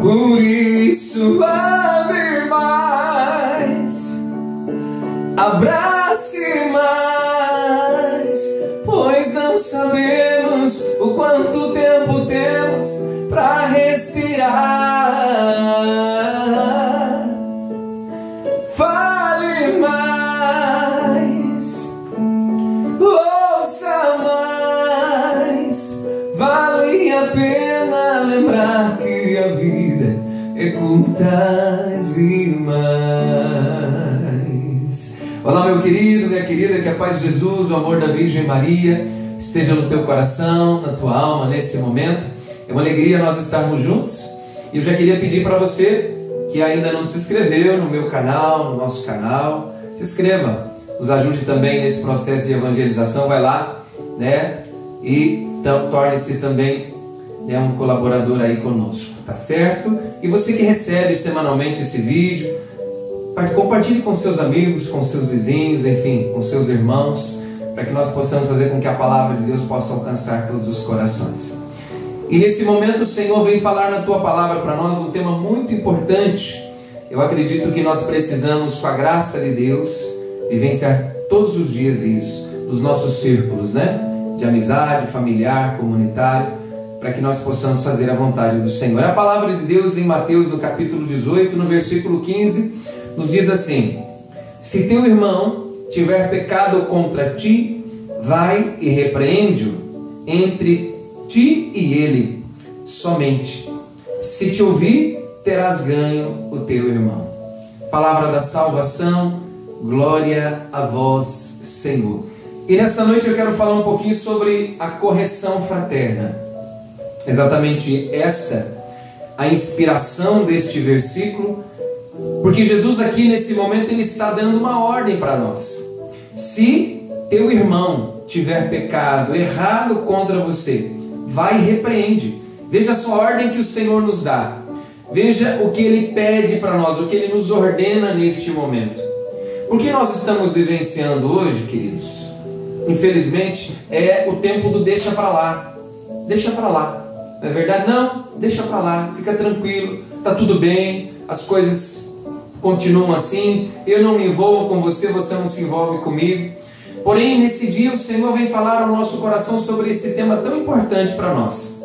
Por isso ame mais, abrace mais, pois não sabemos o quanto tempo temos para respirar. Fale mais, ouça mais, vale a pena lembrar que a vida é curta demais. Olá, meu querido, minha querida, que a paz de Jesus, o amor da Virgem Maria esteja no teu coração, na tua alma, nesse momento. É uma alegria nós estarmos juntos. E eu já queria pedir para você que ainda não se inscreveu no meu canal, no nosso canal, se inscreva, nos ajude também nesse processo de evangelização, vai lá, né? E então, torne-se também, né, um colaborador aí conosco, tá certo? E você que recebe semanalmente esse vídeo, compartilhe com seus amigos, com seus vizinhos, enfim, com seus irmãos, para que nós possamos fazer com que a palavra de Deus possa alcançar todos os corações. E nesse momento o Senhor vem falar na tua palavra para nós um tema muito importante. Eu acredito que nós precisamos, com a graça de Deus, vivenciar todos os dias isso, nos nossos círculos, né? De amizade, familiar, comunitário, para que nós possamos fazer a vontade do Senhor. A palavra de Deus em Mateus, no capítulo 18, no versículo 15, nos diz assim: se teu irmão tiver pecado contra ti, vai e repreende-o entre ti e ele somente. Se te ouvir, terás ganho o teu irmão. Palavra da salvação, glória a vós, Senhor. E nessa noite eu quero falar um pouquinho sobre a correção fraterna. Exatamente esta, a inspiração deste versículo, porque Jesus aqui nesse momento ele está dando uma ordem para nós. Se teu irmão tiver pecado, errado contra você, vai e repreende. Veja só a ordem que o Senhor nos dá. Veja o que Ele pede para nós, o que Ele nos ordena neste momento. O que nós estamos vivenciando hoje, queridos, infelizmente, é o tempo do deixa para lá. Deixa para lá. Não é verdade? Não, deixa para lá, fica tranquilo, está tudo bem, as coisas continuam assim, eu não me envolvo com você, você não se envolve comigo. Porém, nesse dia o Senhor vem falar ao nosso coração sobre esse tema tão importante para nós,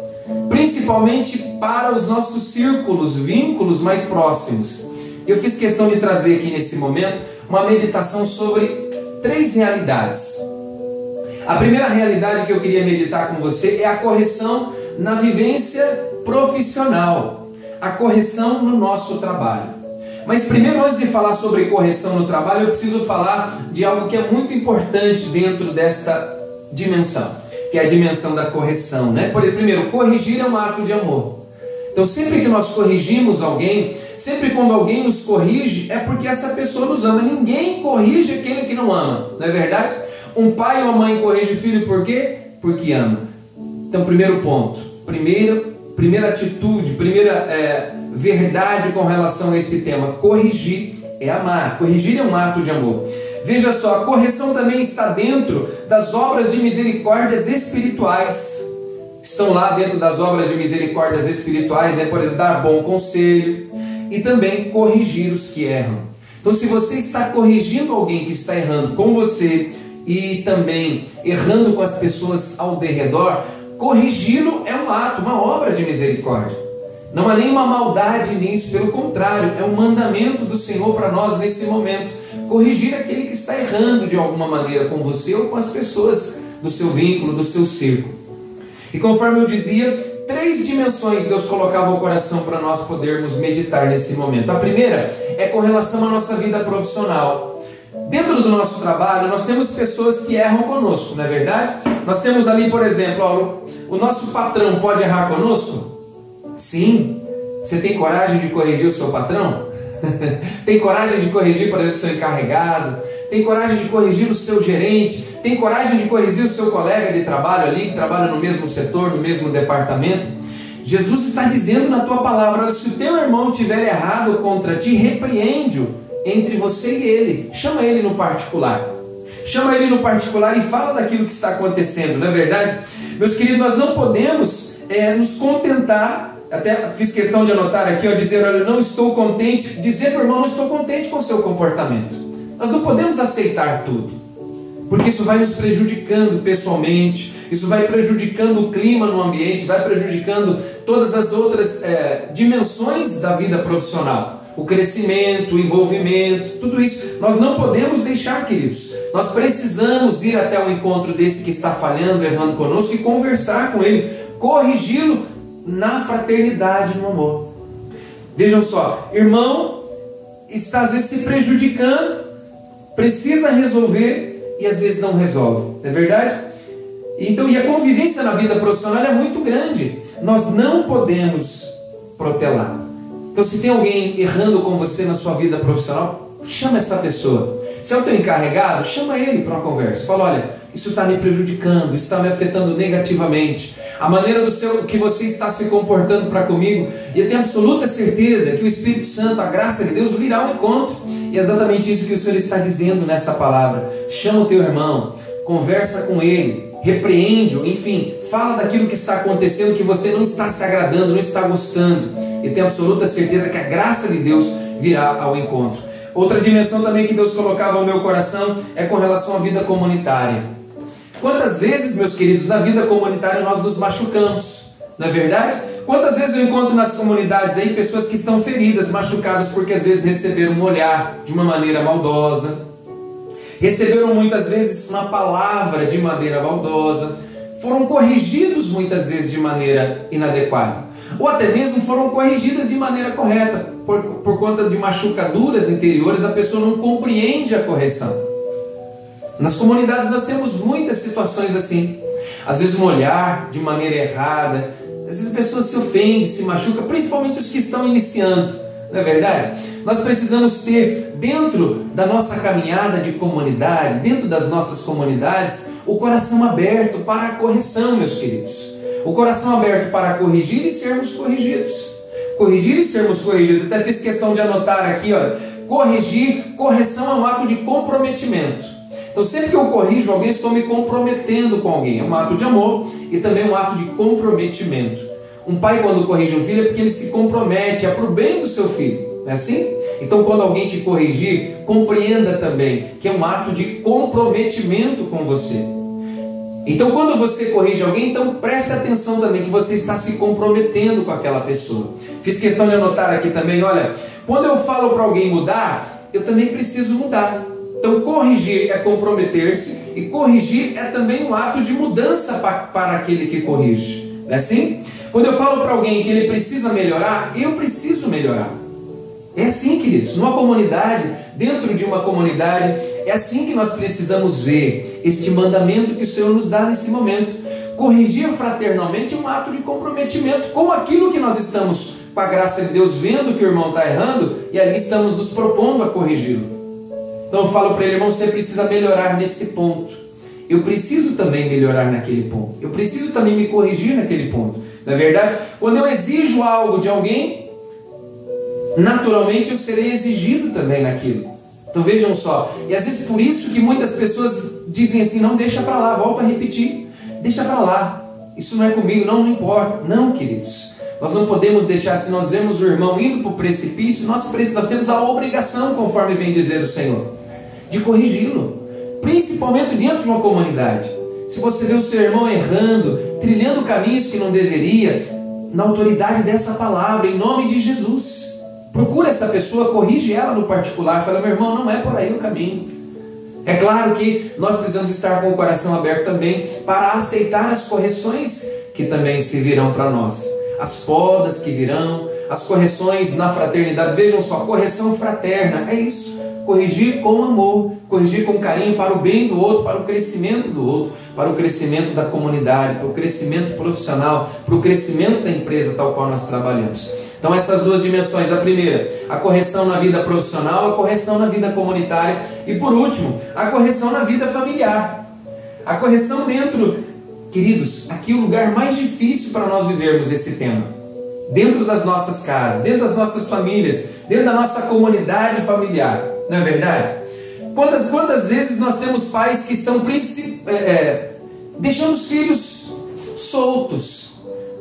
principalmente para os nossos círculos, vínculos mais próximos. Eu fiz questão de trazer aqui nesse momento uma meditação sobre 3 realidades. A primeira realidade que eu queria meditar com você é a correção na vivência profissional, a correção no nosso trabalho. Mas primeiro, antes de falar sobre correção no trabalho, eu preciso falar de algo que é muito importante dentro desta dimensão, que é a dimensão da correção, né? Primeiro, corrigir é um ato de amor. Então sempre que nós corrigimos alguém, sempre quando alguém nos corrige, é porque essa pessoa nos ama. Ninguém corrige aquele que não ama, não é verdade? Um pai ou uma mãe corrige o filho por quê? Porque ama. Então, primeiro ponto, primeira atitude, primeira verdade com relação a esse tema: corrigir é amar, corrigir é um ato de amor. Veja só, a correção também está dentro das obras de misericórdias espirituais. Estão lá dentro das obras de misericórdias espirituais, né? Por exemplo, dar bom conselho e também corrigir os que erram. Então, se você está corrigindo alguém que está errando com você e também errando com as pessoas ao derredor, corrigi-lo é um ato, uma obra de misericórdia. Não há nenhuma maldade nisso, pelo contrário, é um mandamento do Senhor para nós nesse momento. Corrigir aquele que está errando de alguma maneira com você ou com as pessoas do seu vínculo, do seu círculo. E conforme eu dizia, 3 dimensões Deus colocava ao coração para nós podermos meditar nesse momento. A primeira é com relação à nossa vida profissional. Dentro do nosso trabalho, nós temos pessoas que erram conosco, não é verdade? Nós temos ali, por exemplo, ó, o nosso patrão pode errar conosco? Sim. Você tem coragem de corrigir o seu patrão? Tem coragem de corrigir, por exemplo, o seu encarregado? Tem coragem de corrigir o seu gerente? Tem coragem de corrigir o seu colega de trabalho ali, que trabalha no mesmo setor, no mesmo departamento? Jesus está dizendo na tua palavra: se o teu irmão tiver errado contra ti, repreende-o entre você e ele. Chama ele no particular. Chama ele no particular e fala daquilo que está acontecendo, não é verdade? Meus queridos, nós não podemos nos contentar até fiz questão de anotar aqui, dizer, olha, não estou contente, dizer para o irmão, não estou contente com o seu comportamento. Nós não podemos aceitar tudo, porque isso vai nos prejudicando pessoalmente, isso vai prejudicando o clima no ambiente, vai prejudicando todas as outras dimensões da vida profissional. O crescimento, o envolvimento, tudo isso. Nós não podemos deixar, queridos. Nós precisamos ir até o encontro desse que está falhando, errando conosco e conversar com ele, corrigi-lo na fraternidade, no amor. Vejam só, irmão está às vezes se prejudicando, precisa resolver e às vezes não resolve, não é verdade? Então, e a convivência na vida profissional é muito grande. Nós não podemos protelar. Então, se tem alguém errando com você na sua vida profissional, chama essa pessoa. Se é o teu encarregado, chama ele para uma conversa. Fala, olha, isso está me prejudicando, isso está me afetando negativamente. A maneira que você está se comportando para comigo, e eu tenho absoluta certeza que o Espírito Santo, a graça de Deus, virá ao encontro. E é exatamente isso que o Senhor está dizendo nessa palavra. Chama o teu irmão, conversa com ele, repreende-o, enfim, fala daquilo que está acontecendo, que você não está se agradando, não está gostando. E tenho absoluta certeza que a graça de Deus virá ao encontro. Outra dimensão também que Deus colocava no meu coração é com relação à vida comunitária. Quantas vezes, meus queridos, na vida comunitária nós nos machucamos, não é verdade? Quantas vezes eu encontro nas comunidades aí pessoas que estão feridas, machucadas, porque às vezes receberam um olhar de uma maneira maldosa, receberam muitas vezes uma palavra de maneira maldosa, foram corrigidos muitas vezes de maneira inadequada, ou até mesmo foram corrigidas de maneira correta, por conta de machucaduras interiores, a pessoa não compreende a correção. Nas comunidades nós temos muitas situações assim, às vezes um olhar de maneira errada, às vezes a pessoa se ofende, se machuca, principalmente os que estão iniciando, não é verdade? Nós precisamos ter dentro da nossa caminhada de comunidade, dentro das nossas comunidades, o coração aberto para a correção, meus queridos. O coração aberto para corrigir e sermos corrigidos. Corrigir e sermos corrigidos. Até fiz questão de anotar aqui, olha, correção é um ato de comprometimento. Então sempre que eu corrijo alguém, estou me comprometendo com alguém. É um ato de amor e também um ato de comprometimento. Um pai, quando corrige um filho, é porque ele se compromete, é para o bem do seu filho. Não é assim? Então quando alguém te corrigir, compreenda também que é um ato de comprometimento com você. Então quando você corrige alguém, então preste atenção também que você está se comprometendo com aquela pessoa. Fiz questão de anotar aqui também, olha, quando eu falo para alguém mudar, eu também preciso mudar. Então corrigir é comprometer-se e corrigir é também um ato de mudança para aquele que corrige. Não é assim? Quando eu falo para alguém que ele precisa melhorar, eu preciso melhorar. É assim, queridos, numa comunidade, dentro de uma comunidade, é assim que nós precisamos ver este mandamento que o Senhor nos dá nesse momento. Corrigir fraternalmente é um ato de comprometimento com aquilo que nós estamos, com a graça de Deus, vendo que o irmão está errando e ali estamos nos propondo a corrigi-lo. Então eu falo para ele, irmão, você precisa melhorar nesse ponto. Eu preciso também melhorar naquele ponto. Eu preciso também me corrigir naquele ponto. Não é verdade? Quando eu exijo algo de alguém, naturalmente eu serei exigido também naquilo. Então vejam só, e às vezes por isso que muitas pessoas dizem assim, não, deixa para lá, volto a repetir, deixa para lá, isso não é comigo, não importa. Não, queridos, nós não podemos deixar, se nós vemos o irmão indo para o precipício, nós temos a obrigação, conforme vem dizer o Senhor, de corrigi-lo, principalmente dentro de uma comunidade. Se você vê o seu irmão errando, trilhando caminhos que não deveria, na autoridade dessa palavra, em nome de Jesus, procura essa pessoa, corrige ela no particular, fala, meu irmão, não é por aí o caminho. É claro que nós precisamos estar com o coração aberto também para aceitar as correções que também se virão para nós. As podas que virão, as correções na fraternidade. Vejam só, correção fraterna, é isso. Corrigir com amor, corrigir com carinho para o bem do outro, para o crescimento do outro, para o crescimento da comunidade, para o crescimento profissional, para o crescimento da empresa tal qual nós trabalhamos. Então essas duas dimensões, a primeira, a correção na vida profissional, a correção na vida comunitária e por último, a correção na vida familiar. A correção dentro, queridos, aqui é o lugar mais difícil para nós vivermos esse tema. Dentro das nossas casas, dentro das nossas famílias, dentro da nossa comunidade familiar, não é verdade? Quantas vezes nós temos pais que estão deixando os filhos soltos,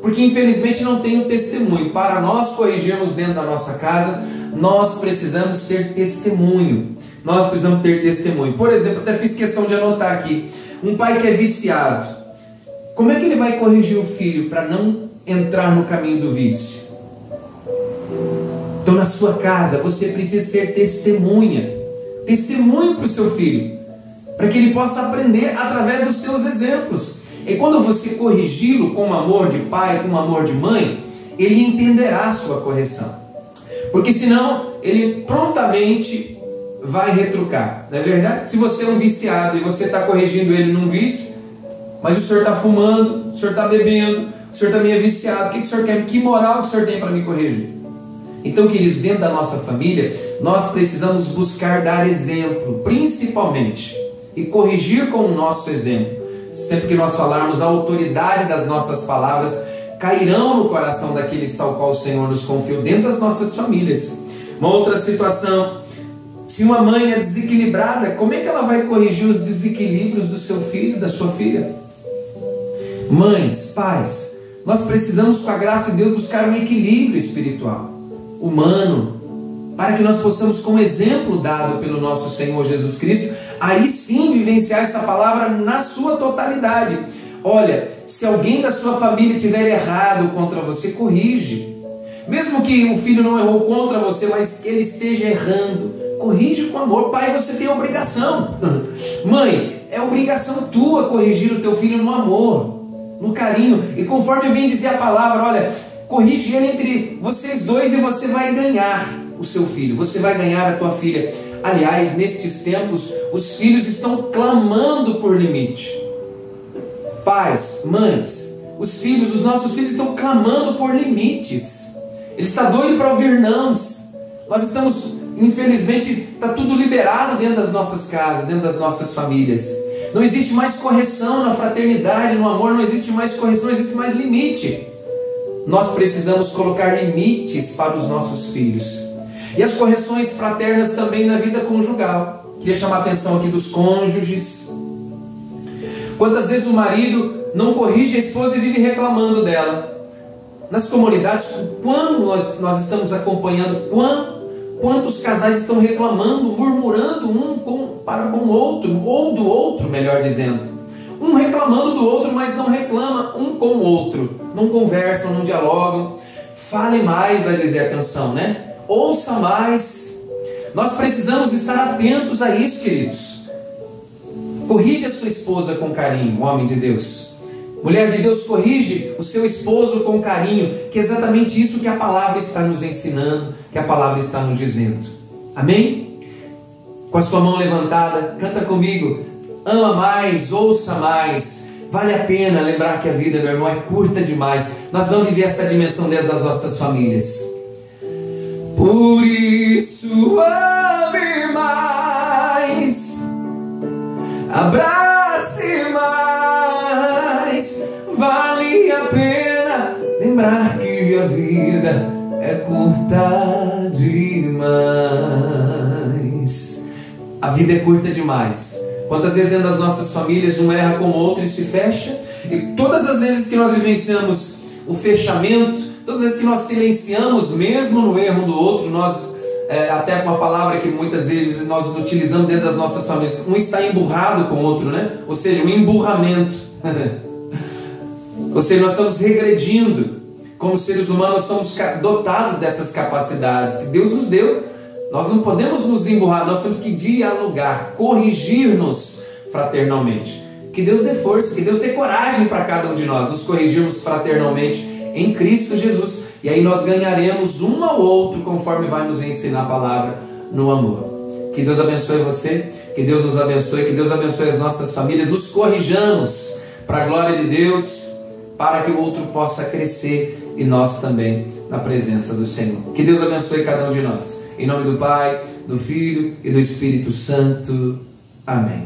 porque infelizmente não tem o testemunho. Para nós corrigirmos dentro da nossa casa, nós precisamos ter testemunho. Nós precisamos ter testemunho. Por exemplo, até fiz questão de anotar aqui, um pai que é viciado, como é que ele vai corrigir o filho para não entrar no caminho do vício? Então, na sua casa, você precisa ser testemunha. Testemunho para o seu filho, para que ele possa aprender através dos seus exemplos. E quando você corrigi-lo com amor de pai, com amor de mãe, ele entenderá a sua correção. Porque senão, ele prontamente vai retrucar. Não é verdade? Se você é um viciado e você está corrigindo ele num vício, mas o senhor está fumando, o senhor está bebendo, o senhor também é viciado, o que o senhor quer? Que moral que o senhor tem para me corrigir? Então, queridos, dentro da nossa família, nós precisamos buscar dar exemplo, principalmente, e corrigir com o nosso exemplo. Sempre que nós falarmos, a autoridade das nossas palavras cairão no coração daqueles tal qual o Senhor nos confiou dentro das nossas famílias. Uma outra situação, se uma mãe é desequilibrada, como é que ela vai corrigir os desequilíbrios do seu filho, da sua filha? Mães, pais, nós precisamos, com a graça de Deus, buscar um equilíbrio espiritual, humano, para que nós possamos, como exemplo dado pelo nosso Senhor Jesus Cristo, aí sim vivenciar essa palavra na sua totalidade. Olha, se alguém da sua família tiver errado contra você, corrige. Mesmo que o filho não errou contra você, mas ele esteja errando, corrige com amor. Pai, você tem obrigação. Mãe, é obrigação tua corrigir o teu filho no amor, no carinho. E conforme vem dizer a palavra, olha, corrige ele entre vocês dois e você vai ganhar o seu filho, você vai ganhar a tua filha. Aliás, nestes tempos, os filhos estão clamando por limite. Pais, mães, os nossos filhos estão clamando por limites. Ele está doido para ouvir nãos. Nós estamos, infelizmente, está tudo liberado dentro das nossas casas, dentro das nossas famílias. Não existe mais correção na fraternidade, no amor, não existe mais correção, não existe mais limite. Nós precisamos colocar limites para os nossos filhos. E as correções fraternas também na vida conjugal. Queria chamar a atenção aqui dos cônjuges. Quantas vezes o marido não corrige a esposa e vive reclamando dela? Nas comunidades, quando nós estamos acompanhando, quantos casais estão reclamando, murmurando para com o outro, ou do outro, melhor dizendo. Um reclamando do outro, mas não reclama um com o outro. Não conversam, não dialogam. Fale mais, vai dizer a canção, né? Ouça mais. Nós precisamos estar atentos a isso, queridos. Corrige a sua esposa com carinho, homem de Deus. Mulher de Deus, corrige o seu esposo com carinho, que é exatamente isso que a palavra está nos ensinando, que a palavra está nos dizendo. Amém? Com a sua mão levantada, canta comigo. Ama mais, ouça mais. Vale a pena lembrar que a vida, meu irmão, é curta demais. Nós vamos viver essa dimensão dentro das nossas famílias. Por isso ame mais, abrace mais. Vale a pena lembrar que a vida é curta demais. A vida é curta demais. Quantas vezes dentro das nossas famílias um erra com o outro e se fecha? E todas as vezes que nós vivenciamos o fechamento, todas as vezes que nós silenciamos mesmo no erro do outro, nós, até com uma palavra que muitas vezes nós utilizamos dentro das nossas famílias, um está emburrado com o outro, né? Ou seja, um emburramento. Ou seja, nós estamos regredindo. Como seres humanos, nós somos dotados dessas capacidades que Deus nos deu. Nós não podemos nos emburrar, nós temos que dialogar, corrigir-nos fraternalmente. Que Deus dê força, que Deus dê coragem para cada um de nós, nos corrigirmos fraternalmente em Cristo Jesus. E aí nós ganharemos um ao outro, conforme vai nos ensinar a palavra, no amor. Que Deus abençoe você, que Deus nos abençoe, que Deus abençoe as nossas famílias. Nos corrijamos para a glória de Deus, para que o outro possa crescer e nós também na presença do Senhor. Que Deus abençoe cada um de nós. Em nome do Pai, do Filho e do Espírito Santo. Amém.